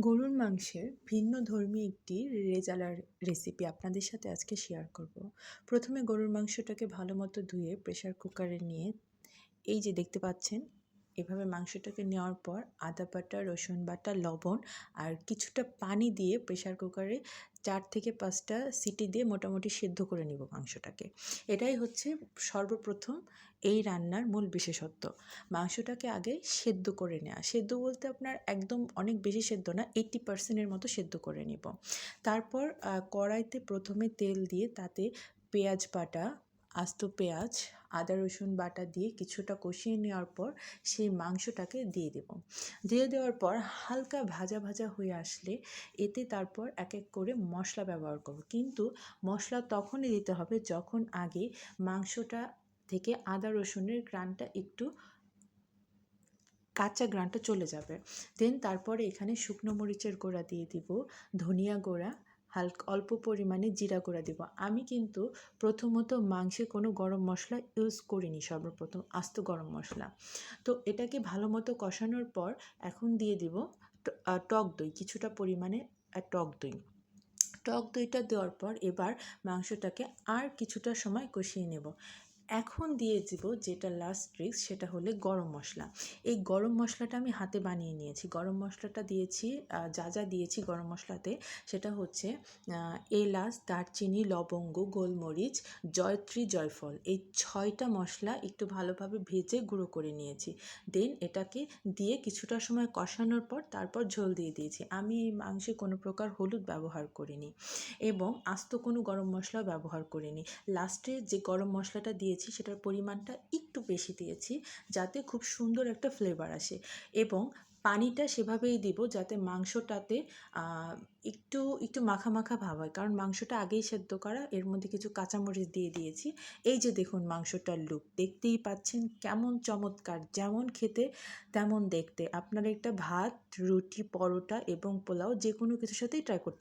গরুর মাংসের ভিন্নধর্মী একটি রেজালার রেসিপি আপনাদের সাথে আজকে শেয়ার করব। প্রথমে গরুর মাংসটাকে ভালোমতো ধুয়ে প্রেসার কুকারে নিয়ে এই যে দেখতে পাচ্ছেন, এভাবে মাংসটাকে নেওয়ার পর আদা বাটা, রসুন বাটা, লবণ আর কিছুটা পানি দিয়ে প্রেসার কুকারে ৪ থেকে ৫টা সিটি দিয়ে মোটামুটি সেদ্ধ করে নিব মাংসটাকে। এটাই হচ্ছে সর্বপ্রথম এই রান্নার মূল বিশেষত্ব। মাংসটাকে আগে সেদ্ধ করে নেওয়া। সেদ্ধ বলতে আপনার একদম অনেক বেশি সেদ্ধ না, 80% মতো সেদ্ধ করে নিব। তারপর কড়াইতে প্রথমে তেল দিয়ে তাতে পেঁয়াজ বাটা, আস্ত পেঁয়াজ, আদা রসুন বাটা দিয়ে কিছুটা কষিয়ে নেওয়ার পর সেই মাংসটাকে দিয়ে দেব। দিয়ে দেওয়ার পর হালকা ভাজা ভাজা হয়ে আসলে এতে তারপর এক এক করে মশলা ব্যবহার করব। কিন্তু মশলা তখনই দিতে হবে যখন আগে মাংসটা থেকে আদা রসুনের ঘ্রাণটা একটু কাঁচা ঘ্রাণটা চলে যাবে। দেন তারপরে এখানে শুকনো মরিচের গুঁড়া দিয়ে দিব, ধনিয়া গুঁড়া, হালকা অল্প পরিমাণে জিরা গুঁড়া দিব। আমি কিন্তু প্রথমত মাংসে কোনো গরম মশলা ইউজ করিনি, সর্বপ্রথম আস্ত গরম মশলা। তো এটাকে ভালো মতো কষানোর পর এখন দিয়ে দিব টক দই, কিছুটা পরিমাণে টক দই। টক দইটা দেওয়ার পর এবার মাংসটাকে আর কিছুটা সময় কষিয়ে নেব। এখন দিয়ে দিব যেটা লাস্ট ট্রিক্স, সেটা হলো গরম মশলা। এই গরম মশলাটা আমি হাতে বানিয়ে নিয়েছি। গরম মশলাটা দিয়েছি, যা যা দিয়েছি গরম মশলাতে সেটা হচ্ছে এলাচ, দারচিনি, লবঙ্গ, গোলমরিচ, জয়ত্রী, জয়ফল, এই 6টা মশলা একটু ভালোভাবে ভেজে গুঁড়ো করে নিয়েছি। দেন এটাকে দিয়ে কিছুটা সময় কষানোর পর তারপর ঝোল দিয়ে দিয়েছি। আমি এই মাংসে কোনো প্রকার হলুদ ব্যবহার করিনি এবং আস্ত কোনো গরম মশলাও ব্যবহার করিনি। লাস্টে যে গরম মশলাটা দিয়েছি সেটার পরিমাণটা একটু বেশি দিয়েছি যাতে খুব সুন্দর একটা ফ্লেভার আসে, এবং পানিটা সেভাবেই দিব যাতে মাংসটাতে একটু একটু মাখা মাখা ভাব হয়, কারণ মাংসটা আগেই সেদ্ধ করা, এর মধ্যে কিছু কাঁচামরিচ দিয়ে দিয়েছি। এই যে দেখুন মাংসটার লুক দেখতেই পাচ্ছেন কেমন চমৎকার, যেমন খেতে তেমন দেখতে। আপনারা একটা ভাত, রুটি, পরোটা এবং পোলাও যে কোনো কিছুর সাথেই ট্রাই করতে